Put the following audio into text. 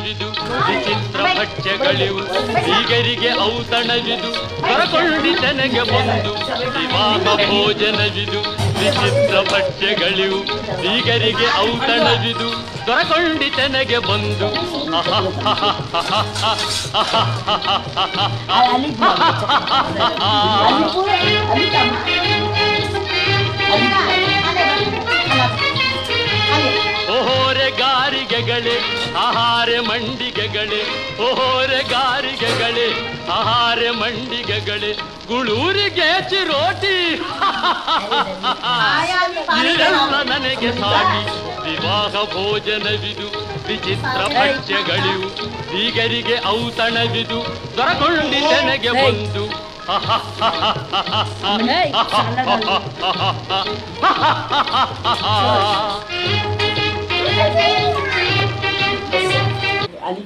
ಔತಣವಿದು ವಿಚಿತ್ರ ಭಕ್ಷ್ಯಗಳಿವು ಬೀಗರಿಗೆ ಔತಣವಿದು ಹೊರಕೊಂಡಿತನಗೆ ಬಂದು ವಿವಾಹ ಭೋಜನವಿದು ವಿಚಿತ್ರ ಭಕ್ಷ್ಯಗಳಿವು ಬೀಗರಿಗೆ ಔತಣವಿದು ದೊರಕೊಂಡಿತನಗೆ ಬಂದು ಓಹೋರೆ ಗಾರಿಗೆಗಳೇ ಆಹಾರ ಮಂಡಿಗೆಗಳೇ ಓಹೋರೆ ಗಾರಿಗೆಗಳೇ ಆಹಾರ ಮಂಡಿಗೆಗಳೇ ಗುಳೂರಿಗೆ ಚಿರೋಟಿ ಇದೆಲ್ಲ ನನಗೆ ಸಾಟಿ ವಿವಾಹ ಭೋಜನವಿದು ವಿಚಿತ್ರ ಭಕ್ಷ್ಯಗಳಿವು ಬೀಗರಿಗೆ ಔತಣವಿದು ದೊರಕೊಂಡಿತನಗೆ ಬಂದು Ali